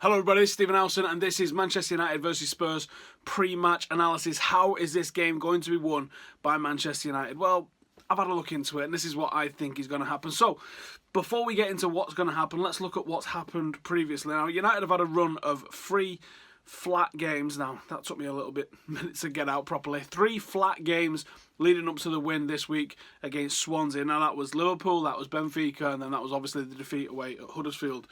Hello everybody, it's Stephen Howson and this is Manchester United versus Spurs pre-match analysis. How is this game going to be won by Manchester United? Well, I've had a look into it and this is what I think is going to happen. So, before we get into what's going to happen, let's look at what's happened previously. Now, United have had a run of 3 flat games. Now, that took me a little bit minutes to get out properly. 3 flat games leading up to the win this week against Swansea. Now, that was Liverpool, that was Benfica, and then that was obviously the defeat away at Huddersfield.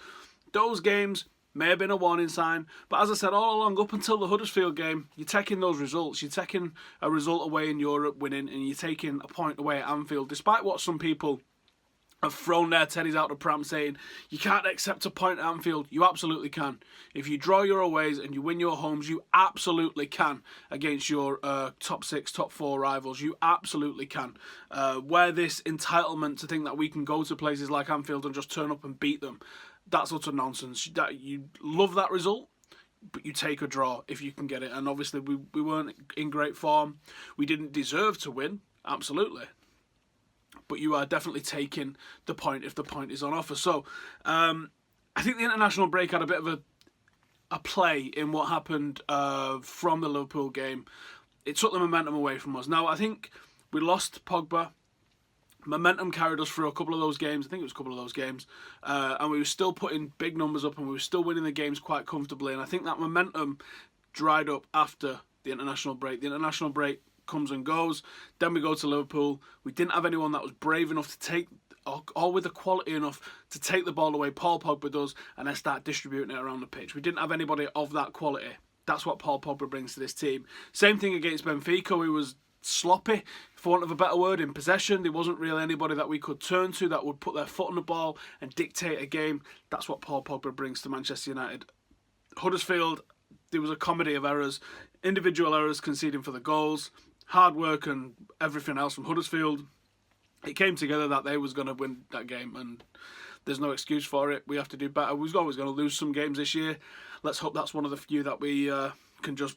Those games may have been a warning sign, but as I said all along, up until the Huddersfield game, you're taking those results. You're taking a result away in Europe winning, and you're taking a point away at Anfield, despite what some people have thrown their teddies out of pram saying, you can't accept a point at Anfield. You absolutely can. If you draw your aways and you win your homes, you absolutely can against your top 6, top 4 rivals. You absolutely can. Where this entitlement to think that we can go to places like Anfield and just turn up and beat them, that's utter nonsense. You love that result, but you take a draw if you can get it. And obviously we weren't in great form. We didn't deserve to win, absolutely. But you are definitely taking the point if the point is on offer. So I think the international break had a bit of a play in what happened from the Liverpool game. It took the momentum away from us. Now, I think we lost Pogba. Momentum carried us through a couple of those games. I think it was a couple of those games. And we were still putting big numbers up and we were still winning the games quite comfortably. And I think that momentum dried up after the international break. The international break comes and goes. Then we go to Liverpool. We didn't have anyone that was brave enough to take, or with the quality enough to take the ball away. Paul Pogba does, and then start distributing it around the pitch. We didn't have anybody of that quality. That's what Paul Pogba brings to this team. Same thing against Benfica. We was sloppy, for want of a better word, in possession. There wasn't really anybody that we could turn to that would put their foot on the ball and dictate a game. That's what Paul Pogba brings to Manchester United. Huddersfield, there was a comedy of errors. Individual errors conceding for the goals, hard work and everything else from Huddersfield. It came together that they was going to win that game and there's no excuse for it. We have to do better. We was always going to lose some games this year. Let's hope that's one of the few that we can just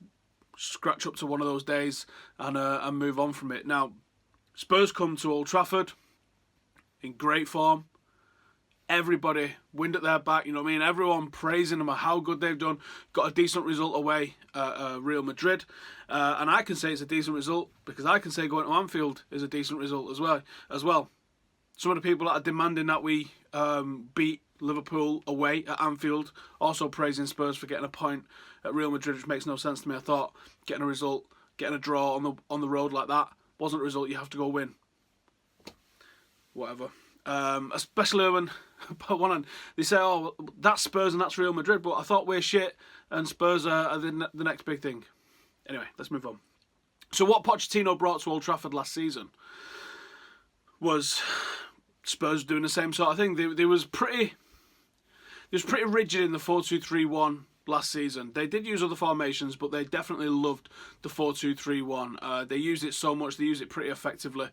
scratch up to one of those days and move on from it. Now, Spurs come to Old Trafford in great form. Everybody, wind at their back, you know what I mean? Everyone praising them for how good they've done. Got a decent result away at Real Madrid. And I can say it's a decent result because I can say going to Anfield is a decent result as well. Some of the people that are demanding that we beat Liverpool away at Anfield, also praising Spurs for getting a point at Real Madrid, which makes no sense to me. I thought getting a result, getting a draw on the road like that wasn't a result you have to go win. Whatever. Especially when they say, oh, that's Spurs and that's Real Madrid, but I thought we're shit and Spurs are the next big thing. Anyway, let's move on. So what Pochettino brought to Old Trafford last season was Spurs doing the same sort of thing. They was pretty rigid in the 4-2-3-1 last season. They did use other formations, but they definitely loved the 4-2-3-1. They used it so much, they used it pretty effectively.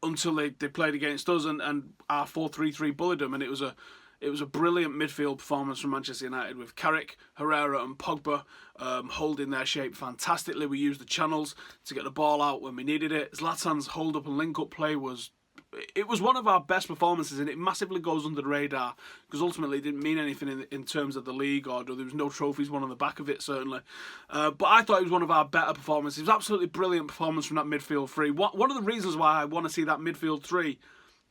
Until they played against us and our 4-3-3 bullied them, and it was a brilliant midfield performance from Manchester United with Carrick, Herrera and Pogba holding their shape fantastically. We used the channels to get the ball out when we needed it. Zlatan's hold up and link up play was one of our best performances, and it massively goes under the radar because ultimately it didn't mean anything in terms of the league, or there was no trophies won on the back of it, certainly. But I thought it was one of our better performances. It was absolutely brilliant performance from that midfield three. One of the reasons why I want to see that midfield three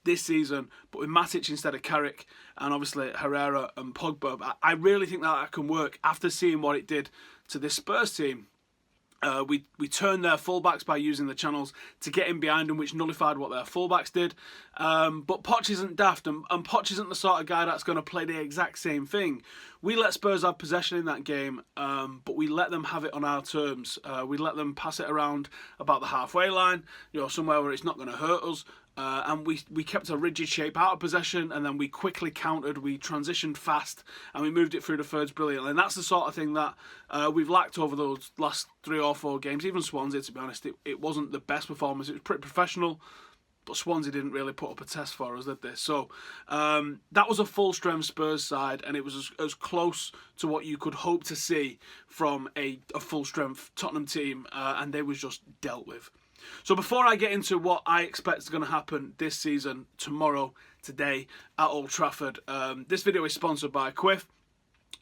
this season, but with Matic instead of Carrick, and obviously Herrera and Pogba, I really think that can work after seeing what it did to this Spurs team. We turned their fullbacks by using the channels to get in behind them, which nullified what their fullbacks did. But Poch isn't daft, and Poch isn't the sort of guy that's going to play the exact same thing. We let Spurs have possession in that game, but we let them have it on our terms. We let them pass it around about the halfway line, somewhere where it's not going to hurt us. And we kept a rigid shape out of possession, and then we quickly countered, we transitioned fast, and we moved it through the thirds brilliantly. And that's the sort of thing that we've lacked over those last 3 or 4 games. Even Swansea, to be honest, it wasn't the best performance. It was pretty professional, but Swansea didn't really put up a test for us, did they? So that was a full-strength Spurs side, and it was as close to what you could hope to see from a full-strength Tottenham team, and they was just dealt with. So before I get into what I expect is going to happen this season, tomorrow, today, at Old Trafford, this video is sponsored by Quiff.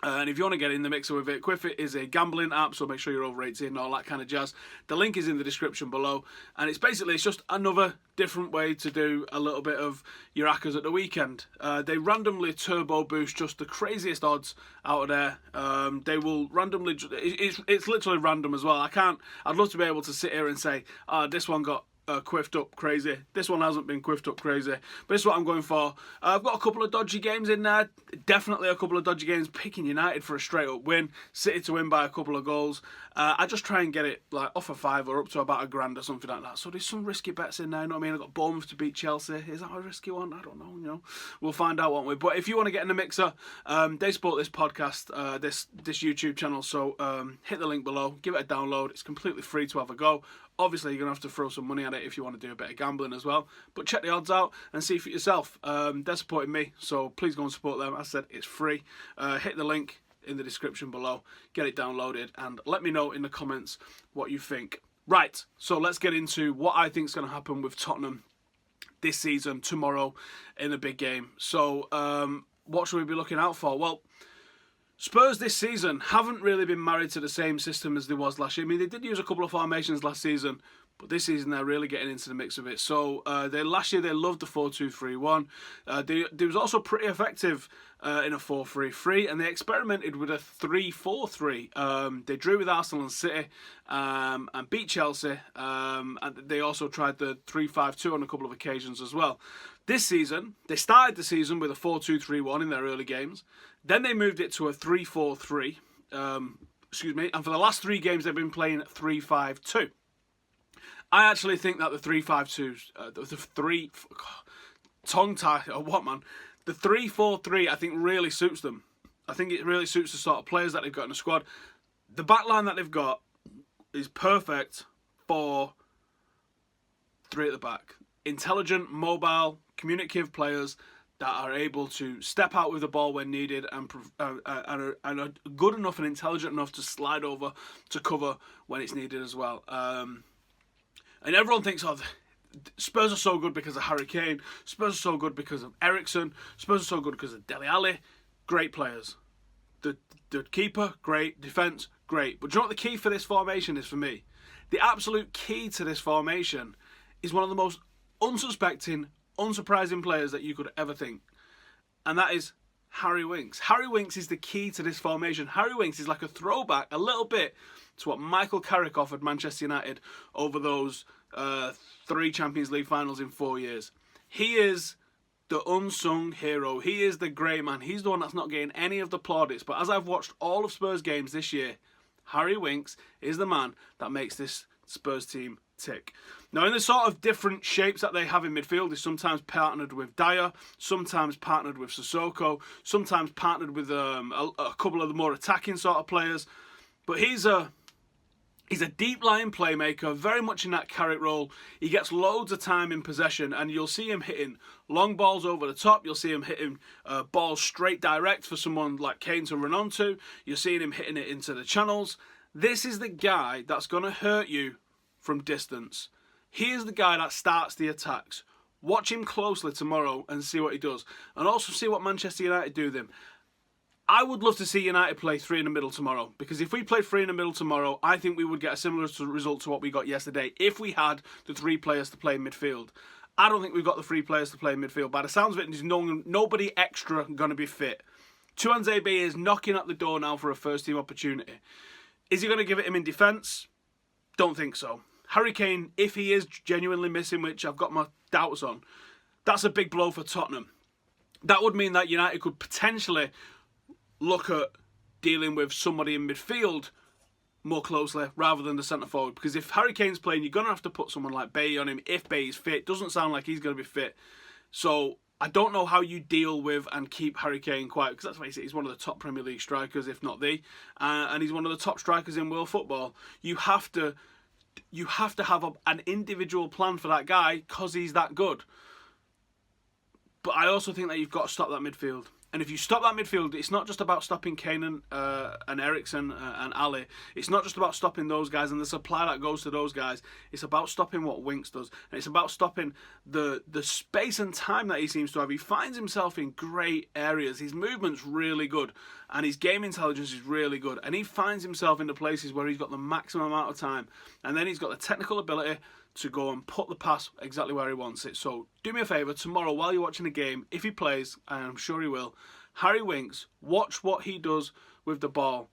And if you want to get in the mixer with it, Quiffit is a gambling app, so make sure you're over 18 and all that kind of jazz. The link is in the description below, and it's just another different way to do a little bit of your accas at the weekend. They randomly turbo boost just the craziest odds out of there. They will randomly, it's literally random as well. I'd love to be able to sit here and say, this one got quiffed up crazy. This one hasn't been quiffed up crazy. But this is what I'm going for. I've got a couple of dodgy games in there. Definitely a couple of dodgy games. Picking United for a straight up win. City to win by a couple of goals. I just try and get it like off a five or up to about £1,000 or something like that. So there's some risky bets in there. You know what I mean? I've got Bournemouth to beat Chelsea. Is that a risky one? I don't know. You know, we'll find out, won't we? But if you want to get in the mixer, they support this podcast, this YouTube channel. So hit the link below. Give it a download. It's completely free to have a go. Obviously, you're going to have to throw some money at it if you want to do a bit of gambling as well. But check the odds out and see for yourself. They're supporting me, so please go and support them. As I said, it's free. Hit the link in the description below. Get it downloaded and let me know in the comments what you think. Right, so let's get into what I think is going to happen with Tottenham this season, tomorrow, in the big game. So, what should we be looking out for? Well, Spurs this season haven't really been married to the same system as they was last year. I mean, they did use a couple of formations last season, but this season they're really getting into the mix of it. So last year they loved the 4-2-3-1. They was also pretty effective in a 4-3-3, and they experimented with a 3-4-3. They drew with Arsenal and City and beat Chelsea, and they also tried the 3-5-2 on a couple of occasions as well. This season, they started the season with a 4-2-3-1 in their early games. Then they moved it to a 3-4-3. And for the last 3 games they've been playing 3-5-2. I actually think that the 3-5-2, the 3-4-3, I think really suits them. I think it really suits the sort of players that they've got in the squad. The back line that they've got is perfect for 3 at the back. Intelligent, mobile, communicative players that are able to step out with the ball when needed and are good enough and intelligent enough to slide over to cover when it's needed as well. And everyone thinks, Spurs are so good because of Harry Kane. Spurs are so good because of Eriksen. Spurs are so good because of Dele Alli. Great players. The keeper, great. Defence, great. But do you know what the key for this formation is for me? The absolute key to this formation is one of the most unsuspecting, unsurprising players that you could ever think. And that is Harry Winks. Harry Winks is the key to this formation. Harry Winks is like a throwback a little bit to what Michael Carrick offered Manchester United over those 3 Champions League finals in 4 years. He is the unsung hero. He is the grey man. He's the one that's not getting any of the plaudits. But as I've watched all of Spurs games this year, Harry Winks is the man that makes this Spurs team tick. Now, in the sort of different shapes that they have in midfield, is sometimes partnered with Dyer, sometimes partnered with Sissoko, sometimes partnered with a couple of the more attacking sort of players. But he's a deep-lying playmaker, very much in that Carrick role. He gets loads of time in possession, and you'll see him hitting long balls over the top. You'll see him hitting balls straight direct for someone like Kane to run onto. You're seeing him hitting it into the channels. This is the guy that's going to hurt you from distance. He is the guy that starts the attacks. Watch him closely tomorrow and see what he does. And also see what Manchester United do with him. I would love to see United play 3 in the middle tomorrow. Because if we played 3 in the middle tomorrow, I think we would get a similar result to what we got yesterday if we had the 3 players to play in midfield. I don't think we've got the 3 players to play in midfield. By the sounds of it, there's nobody extra going to be fit. Tuanzebe is knocking at the door now for a first-team opportunity. Is he going to give it him in defence? Don't think so. Harry Kane, if he is genuinely missing, which I've got my doubts on, that's a big blow for Tottenham. That would mean that United could potentially look at dealing with somebody in midfield more closely rather than the centre forward. Because if Harry Kane's playing, you're going to have to put someone like Bailly on him if Bailly's fit. Doesn't sound like he's going to be fit. So I don't know how you deal with and keep Harry Kane quiet, because let's face it, he's one of the top Premier League strikers, if not the, and he's one of the top strikers in world football. You have to have an individual plan for that guy because he's that good. But I also think that you've got to stop that midfield. And if you stop that midfield, it's not just about stopping Kane and Eriksen and Ali. It's not just about stopping those guys and the supply that goes to those guys. It's about stopping what Winks does. And it's about stopping the space and time that he seems to have. He finds himself in great areas. His movement's really good. And his game intelligence is really good. And he finds himself in the places where he's got the maximum amount of time. And then he's got the technical ability to go and put the pass exactly where he wants it. So do me a favour, tomorrow while you're watching the game, if he plays, and I'm sure he will, Harry Winks, watch what he does with the ball.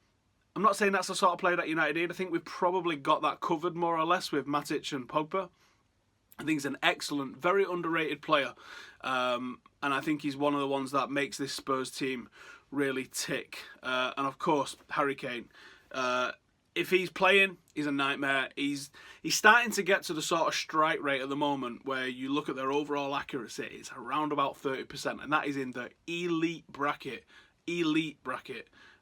I'm not saying that's the sort of player that United need. I think we've probably got that covered more or less with Matic and Pogba. I think he's an excellent, very underrated player. And I think he's one of the ones that makes this Spurs team really tick. And of course, Harry Kane. If he's playing, he's a nightmare. He's starting to get to the sort of strike rate at the moment where you look at their overall accuracy, it's around about 30%, and that is in the elite bracket.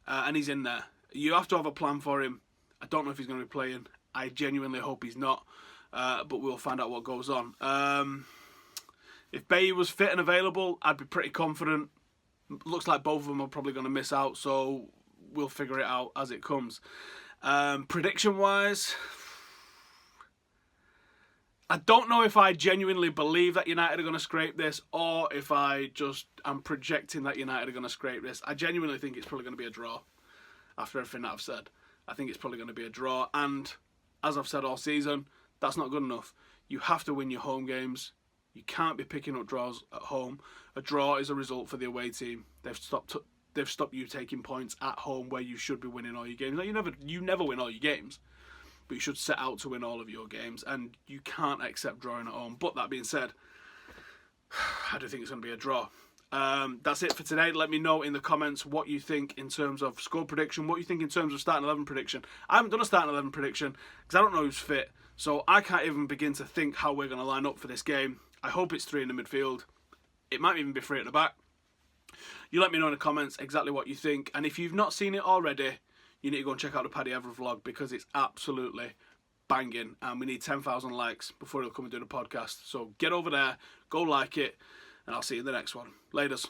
And he's in there. You have to have a plan for him. I don't know if he's going to be playing. I genuinely hope he's not, but we'll find out what goes on. If Bailly was fit and available, I'd be pretty confident. Looks like both of them are probably going to miss out, so we'll figure it out as it comes. Prediction-wise, I don't know if I genuinely believe that United are going to scrape this or if I just am projecting that United are going to scrape this. I genuinely think it's probably going to be a draw after everything that I've said. I think it's probably going to be a draw. And as I've said all season, that's not good enough. You have to win your home games. You can't be picking up draws at home. A draw is a result for the away team. They've stopped you taking points at home where you should be winning all your games. Now, you never win all your games, but you should set out to win all of your games, and you can't accept drawing at home. But that being said, I do think it's going to be a draw. That's it for today. Let me know in the comments what you think in terms of score prediction, what you think in terms of starting 11 prediction. I haven't done a starting 11 prediction because I don't know who's fit, so I can't even begin to think how we're going to line up for this game. I hope it's 3 in the midfield. It might even be 3 at the back. You let me know in the comments exactly what you think. And if you've not seen it already, you need to go and check out the Paddy Evra vlog because it's absolutely banging. And we need 10,000 likes before he'll come and do the podcast. So get over there, go like it, and I'll see you in the next one. Laters.